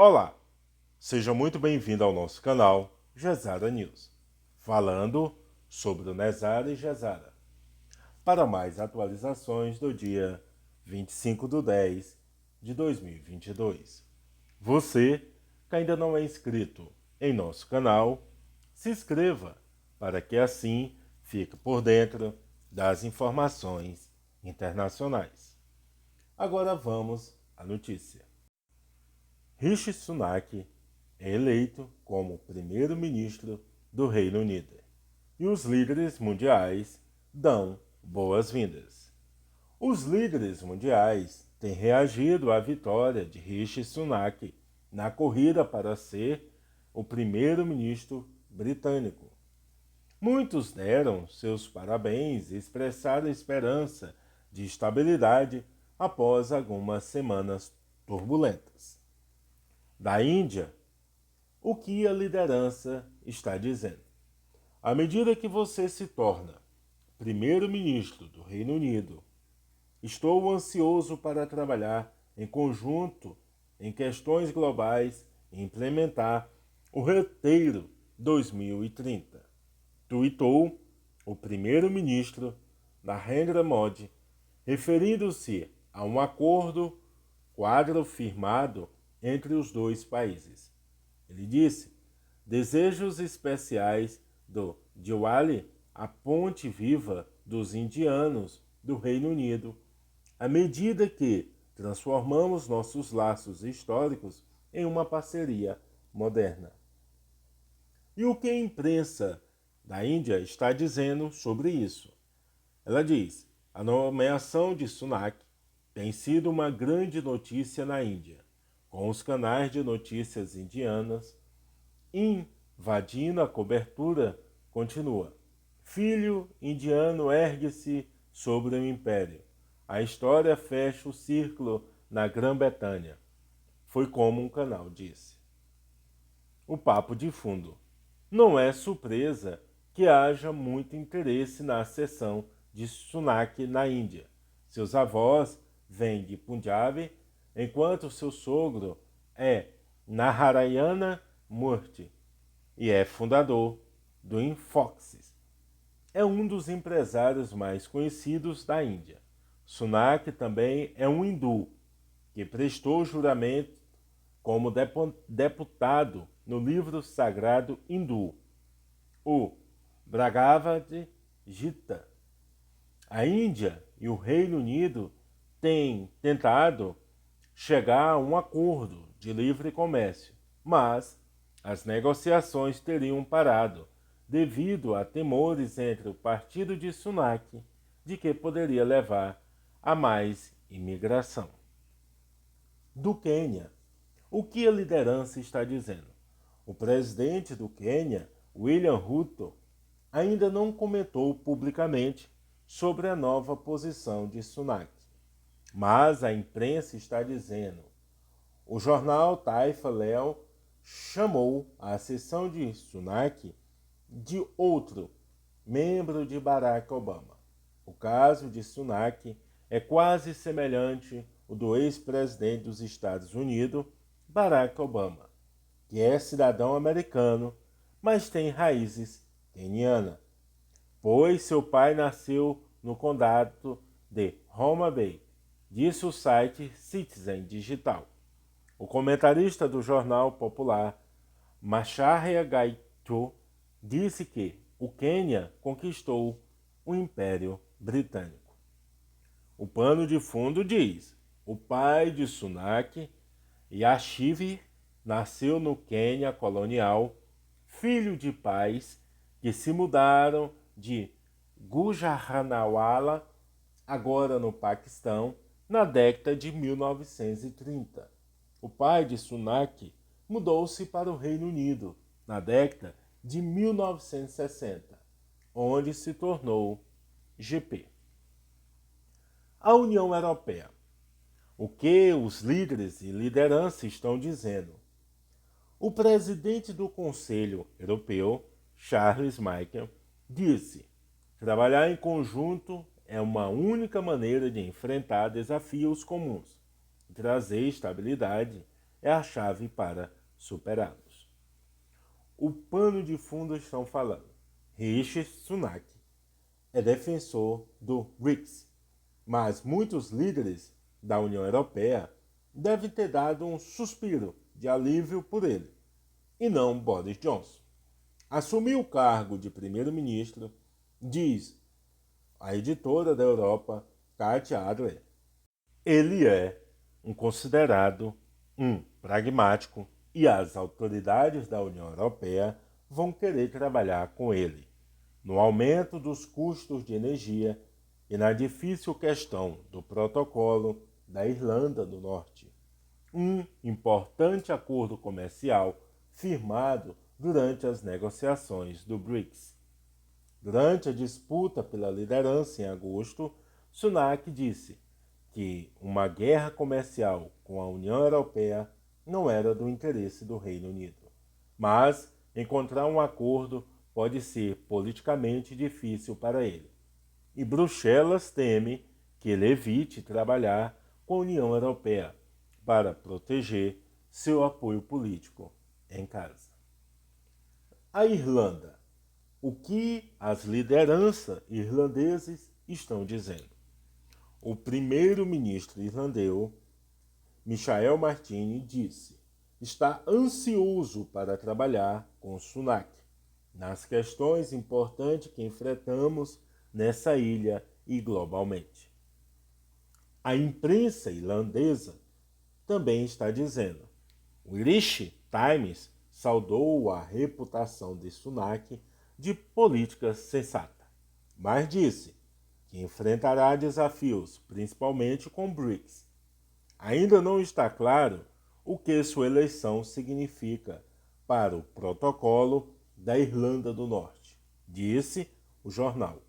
Olá, seja muito bem-vindo ao nosso canal Gezara News, falando sobre o Nezara e Gezara. Para mais atualizações do dia 25/10/2022. Você que ainda não é inscrito em nosso canal, se inscreva para que assim fique por dentro das informações internacionais. Agora vamos à notícia. Rishi Sunak é eleito como primeiro-ministro do Reino Unido e os líderes mundiais dão boas-vindas. Os líderes mundiais têm reagido à vitória de Rishi Sunak na corrida para ser o primeiro-ministro britânico. Muitos deram seus parabéns e expressaram esperança de estabilidade após algumas semanas turbulentas. Da Índia, o que a liderança está dizendo? À medida que você se torna primeiro-ministro do Reino Unido, estou ansioso para trabalhar em conjunto em questões globais e implementar o Roteiro 2030, tuitou o primeiro-ministro Narendra Modi, referindo-se a um acordo quadro firmado entre os dois países. Ele disse: desejos especiais do Diwali, a ponte viva dos indianos do Reino Unido, à medida que transformamos nossos laços históricos em uma parceria moderna. E o que a imprensa da Índia está dizendo sobre isso? Ela diz: a nomeação de Sunak tem sido uma grande notícia na Índia, com os canais de notícias indianas invadindo a cobertura. Continua. Filho indiano ergue-se sobre o império. A história fecha o círculo na Grã-Bretanha. Foi como um canal disse. O papo de fundo. Não é surpresa que haja muito interesse na ascensão de Sunak na Índia. Seus avós vêm de Punjab, enquanto seu sogro é Narayana Murthy e é fundador do Infosys. É um dos empresários mais conhecidos da Índia. Sunak também é um hindu que prestou juramento como deputado no livro sagrado hindu, o Bhagavad Gita. A Índia e o Reino Unido têm tentado chegar a um acordo de livre comércio, mas as negociações teriam parado devido a temores entre o partido de Sunak de que poderia levar a mais imigração. Do Quênia, o que a liderança está dizendo? O presidente do Quênia, William Ruto, ainda não comentou publicamente sobre a nova posição de Sunak, mas a imprensa está dizendo. O jornal Taifa Leo chamou a ascensão de Sunak de outro membro de Barack Obama. O caso de Sunak é quase semelhante ao do ex-presidente dos Estados Unidos, Barack Obama, que é cidadão americano, mas tem raízes quenianas, pois seu pai nasceu no condado de Homa Bay, disse o site Citizen Digital. O comentarista do jornal popular Macharia Gaito disse que o Quênia conquistou o Império Britânico. O pano de fundo diz: o pai de Sunak, Yashiv, nasceu no Quênia colonial, filho de pais que se mudaram de Gujranwala, agora no Paquistão, na década de 1930. O pai de Sunak mudou-se para o Reino Unido na década de 1960, onde se tornou GP. A União Europeia. O que os líderes e liderança estão dizendo? O presidente do Conselho Europeu, Charles Michel, disse: trabalhar em conjunto é uma única maneira de enfrentar desafios comuns e trazer estabilidade é a chave para superá-los. O pano de fundo estão falando. Rishi Sunak é defensor do BRICS, mas muitos líderes da União Europeia devem ter dado um suspiro de alívio por ele, e não Boris Johnson. Assumiu o cargo de primeiro-ministro, diz a editora da Europa, Katja Adler. Ele é considerado um pragmático e as autoridades da União Europeia vão querer trabalhar com ele no aumento dos custos de energia e na difícil questão do protocolo da Irlanda do Norte, um importante acordo comercial firmado durante as negociações do BRICS. Durante a disputa pela liderança em agosto, Sunak disse que uma guerra comercial com a União Europeia não era do interesse do Reino Unido, mas encontrar um acordo pode ser politicamente difícil para ele. E Bruxelas teme que ele evite trabalhar com a União Europeia para proteger seu apoio político em casa. A Irlanda. O que as lideranças irlandeses estão dizendo? O primeiro-ministro irlandês, Michael Martin, disse: está ansioso para trabalhar com Sunak nas questões importantes que enfrentamos nessa ilha e globalmente. A imprensa irlandesa também está dizendo. O Irish Times saudou a reputação de Sunak de política sensata, mas disse que enfrentará desafios, principalmente com BRICS. Ainda não está claro o que sua eleição significa para o protocolo da Irlanda do Norte, disse o jornal.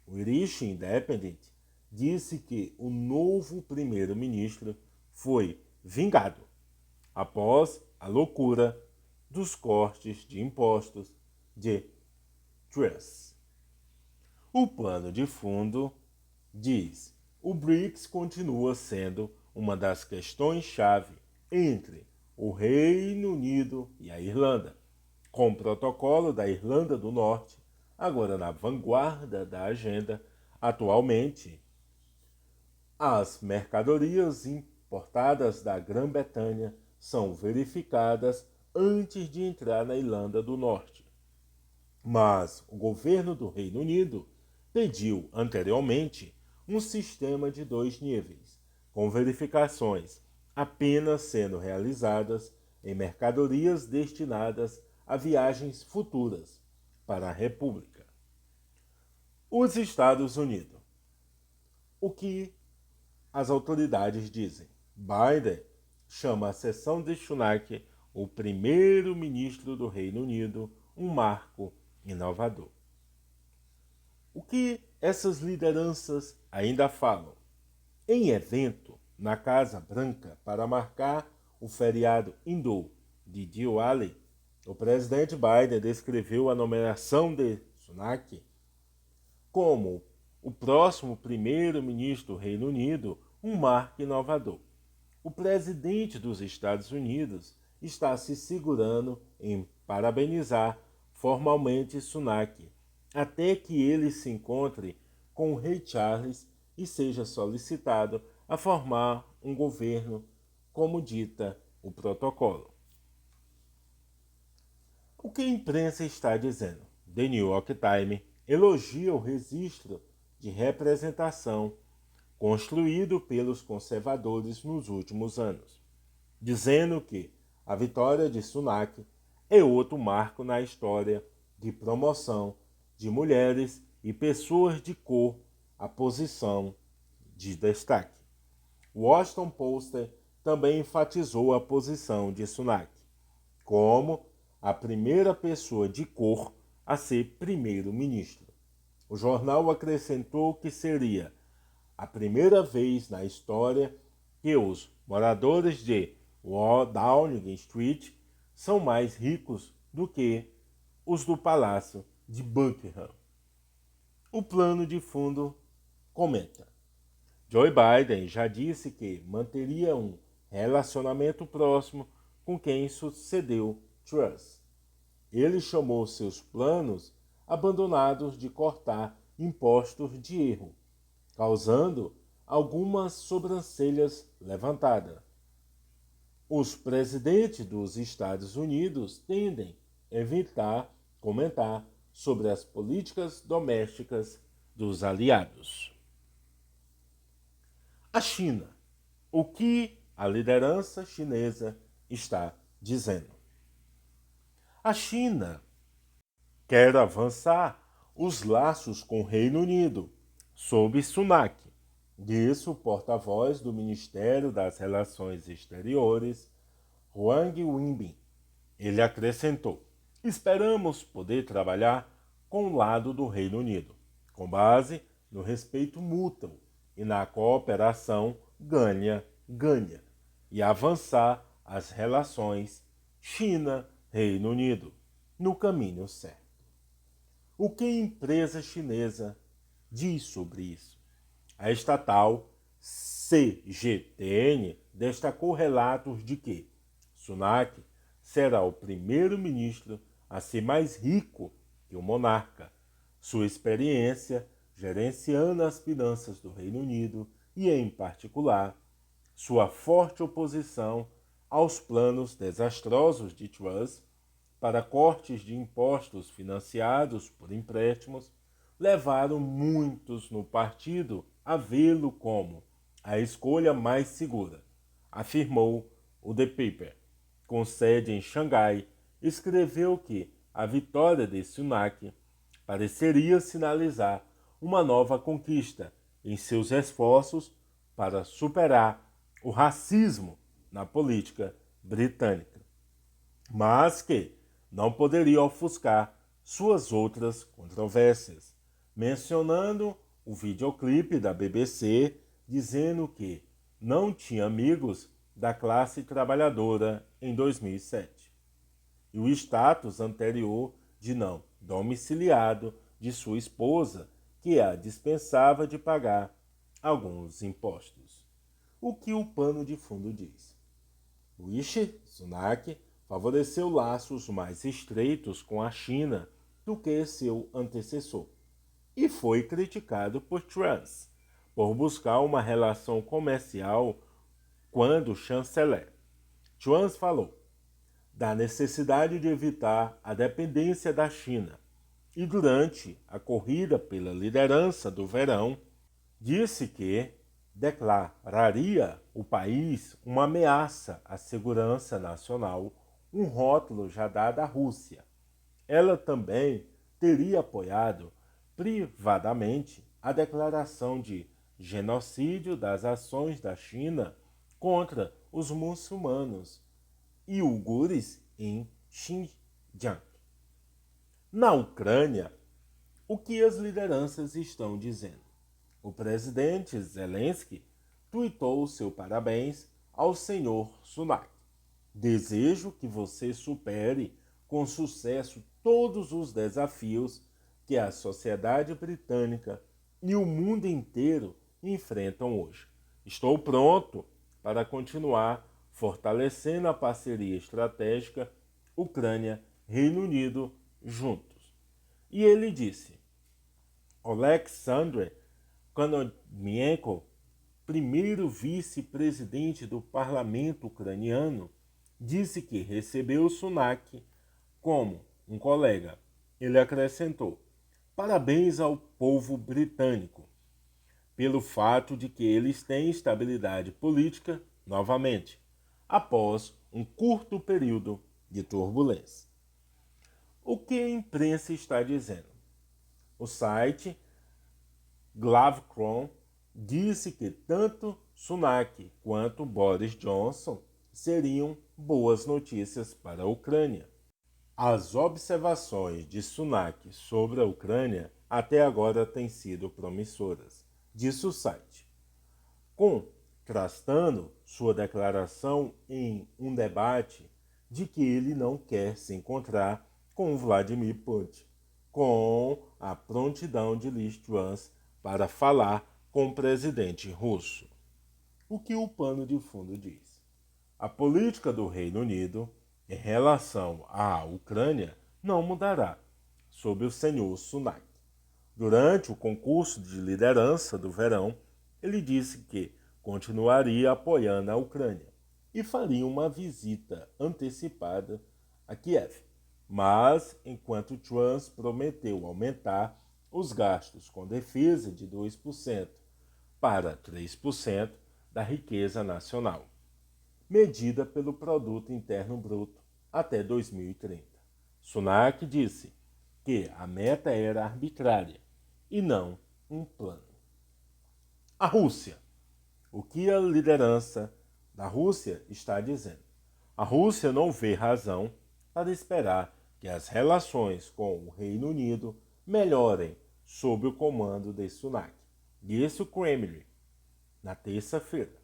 O Irish Independent disse que o novo primeiro-ministro foi vingado após a loucura dos cortes de impostos de Truss. O plano de fundo diz: o BRICS continua sendo uma das questões-chave entre o Reino Unido e a Irlanda, com o protocolo da Irlanda do Norte agora na vanguarda da agenda. Atualmente, as mercadorias importadas da Grã-Bretanha são verificadas antes de entrar na Irlanda do Norte. Mas o governo do Reino Unido pediu anteriormente um sistema de 2 níveis, com verificações apenas sendo realizadas em mercadorias destinadas a viagens futuras para a República. Os Estados Unidos. O que as autoridades dizem? Biden chama a sessão de Sunak, o primeiro-ministro do Reino Unido, um marco inovador. O que essas lideranças ainda falam? Em evento na Casa Branca para marcar o feriado hindu de Diwali, o presidente Biden descreveu a nomeação de Sunak como o próximo primeiro-ministro do Reino Unido, um marco inovador. O presidente dos Estados Unidos está se segurando em parabenizar formalmente Sunak, até que ele se encontre com o rei Charles e seja solicitado a formar um governo, como dita o protocolo. O que a imprensa está dizendo? The New York Times elogia o registro de representação construído pelos conservadores nos últimos anos, dizendo que a vitória de Sunak é outro marco na história de promoção de mulheres e pessoas de cor à posição de destaque. O Washington Post também enfatizou a posição de Sunak como a primeira pessoa de cor a ser primeiro-ministro. O jornal acrescentou que seria a primeira vez na história que os moradores de Downing Street são mais ricos do que os do Palácio de Buckingham. O plano de fundo comenta: Joe Biden já disse que manteria um relacionamento próximo com quem sucedeu Truss. Ele chamou seus planos abandonados de cortar impostos de erro, causando algumas sobrancelhas levantadas. Os presidentes dos Estados Unidos tendem a evitar comentar sobre as políticas domésticas dos aliados. A China. O que a liderança chinesa está dizendo? A China quer avançar os laços com o Reino Unido, sob Sunak, disse o porta-voz do Ministério das Relações Exteriores, Wang Wenbin. Ele acrescentou: esperamos poder trabalhar com o lado do Reino Unido, com base no respeito mútuo e na cooperação ganha-ganha, e avançar as relações China-Reino Unido no caminho certo. O que a empresa chinesa diz sobre isso? A estatal CGTN destacou relatos de que Sunak será o primeiro-ministro a ser mais rico que o monarca. Sua experiência gerenciando as finanças do Reino Unido e, em particular, sua forte oposição aos planos desastrosos de Truss para cortes de impostos financiados por empréstimos levaram muitos no partido a vê-lo como a escolha mais segura, afirmou o The Paper. Com sede em Xangai, escreveu que a vitória de Sunak pareceria sinalizar uma nova conquista em seus esforços para superar o racismo na política britânica, mas que não poderia ofuscar suas outras controvérsias, mencionando o videoclipe da BBC dizendo que não tinha amigos da classe trabalhadora em 2007, e o status anterior de não domiciliado de sua esposa, que a dispensava de pagar alguns impostos. O que o pano de fundo diz? Rishi Sunak favoreceu laços mais estreitos com a China do que seu antecessor e foi criticado por Truss por buscar uma relação comercial quando chanceler. Truss falou da necessidade de evitar a dependência da China e, durante a corrida pela liderança do verão, disse que declararia o país uma ameaça à segurança nacional, um rótulo já dado à Rússia. Ela também teria apoiado privadamente a declaração de genocídio das ações da China contra os muçulmanos e uigures em Xinjiang. Na Ucrânia, o que as lideranças estão dizendo? O presidente Zelensky tuitou seu parabéns ao senhor Sunak. Desejo que você supere com sucesso todos os desafios que a sociedade britânica e o mundo inteiro enfrentam hoje. Estou pronto para continuar fortalecendo a parceria estratégica Ucrânia-Reino Unido juntos. E ele disse: Oleksandr Kononenko, primeiro vice-presidente do parlamento ucraniano, disse que recebeu Sunak como um colega. Ele acrescentou: parabéns ao povo britânico pelo fato de que eles têm estabilidade política novamente, após um curto período de turbulência. O que a imprensa está dizendo? O site Glavcron disse que tanto Sunak quanto Boris Johnson seriam boas notícias para a Ucrânia. As observações de Sunak sobre a Ucrânia até agora têm sido promissoras, disse o site, contrastando sua declaração em um debate de que ele não quer se encontrar com Vladimir Putin, com a prontidão de Liz Truss para falar com o presidente russo. O que o pano de fundo diz? A política do Reino Unido em relação à Ucrânia não mudará sob o senhor Sunak. Durante o concurso de liderança do verão, ele disse que continuaria apoiando a Ucrânia e faria uma visita antecipada a Kiev. Mas, enquanto Trump prometeu aumentar os gastos com defesa de 2% para 3% da riqueza nacional, medida pelo Produto Interno Bruto até 2030. Sunak disse que a meta era arbitrária e não um plano. A Rússia. O que a liderança da Rússia está dizendo? A Rússia não vê razão para esperar que as relações com o Reino Unido melhorem sob o comando de Sunak, disse o Kremlin na terça-feira.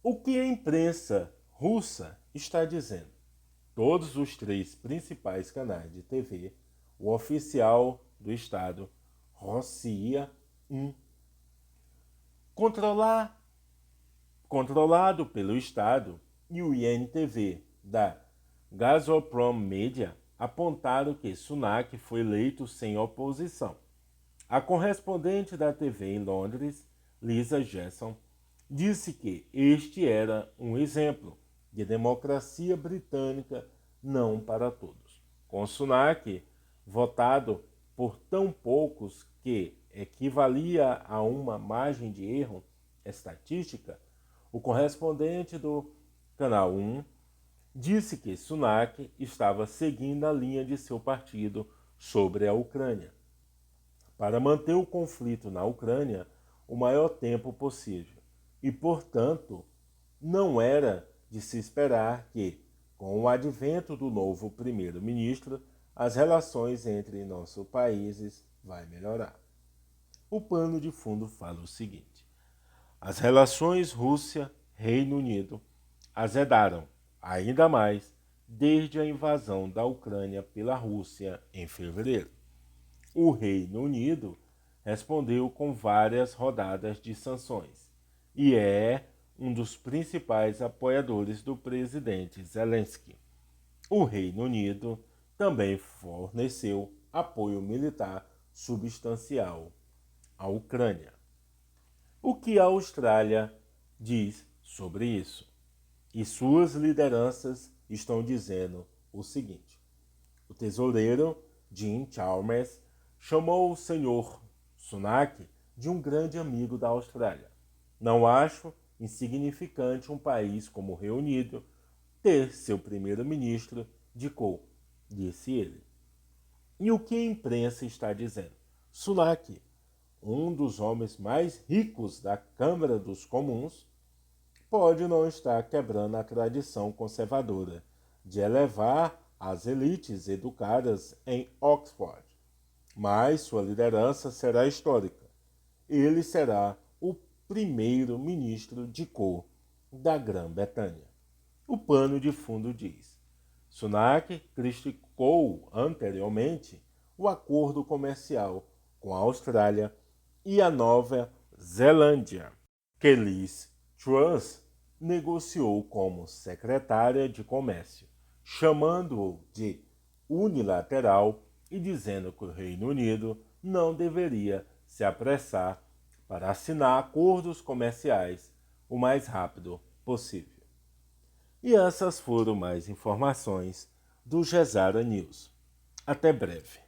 O que a imprensa russa está dizendo? Todos os 3 principais canais de TV, o oficial do Estado, Rossiya 1, controlado pelo Estado, e o INTV da Gazprom Media apontaram que Sunak foi eleito sem oposição. A correspondente da TV em Londres, Lisa Gerson, disse que este era um exemplo de democracia britânica não para todos. Com Sunak votado por tão poucos que equivalia a uma margem de erro estatística, o correspondente do Canal 1 disse que Sunak estava seguindo a linha de seu partido sobre a Ucrânia, para manter o conflito na Ucrânia o maior tempo possível. E, portanto, não era de se esperar que, com o advento do novo primeiro-ministro, as relações entre nossos países vai melhorar. O pano de fundo fala o seguinte: as relações Rússia-Reino Unido azedaram ainda mais desde a invasão da Ucrânia pela Rússia em fevereiro. O Reino Unido respondeu com várias rodadas de sanções e é um dos principais apoiadores do presidente Zelensky. O Reino Unido também forneceu apoio militar substancial à Ucrânia. O que a Austrália diz sobre isso? E suas lideranças estão dizendo o seguinte: o tesoureiro Jim Chalmers chamou o senhor Sunak de um grande amigo da Austrália. Não acho insignificante um país como o Reino Unido ter seu primeiro-ministro de cor, disse ele. E o que a imprensa está dizendo? Sunak, um dos homens mais ricos da Câmara dos Comuns, pode não estar quebrando a tradição conservadora de elevar as elites educadas em Oxford, mas sua liderança será histórica. Ele será o primeiro-ministro de cor da Grã-Bretanha. O pano de fundo diz: Sunak criticou anteriormente o acordo comercial com a Austrália e a Nova Zelândia, que Liz Truss negociou como secretária de comércio, chamando-o de unilateral e dizendo que o Reino Unido não deveria se apressar para assinar acordos comerciais o mais rápido possível. E essas foram mais informações do Gezara News. Até breve.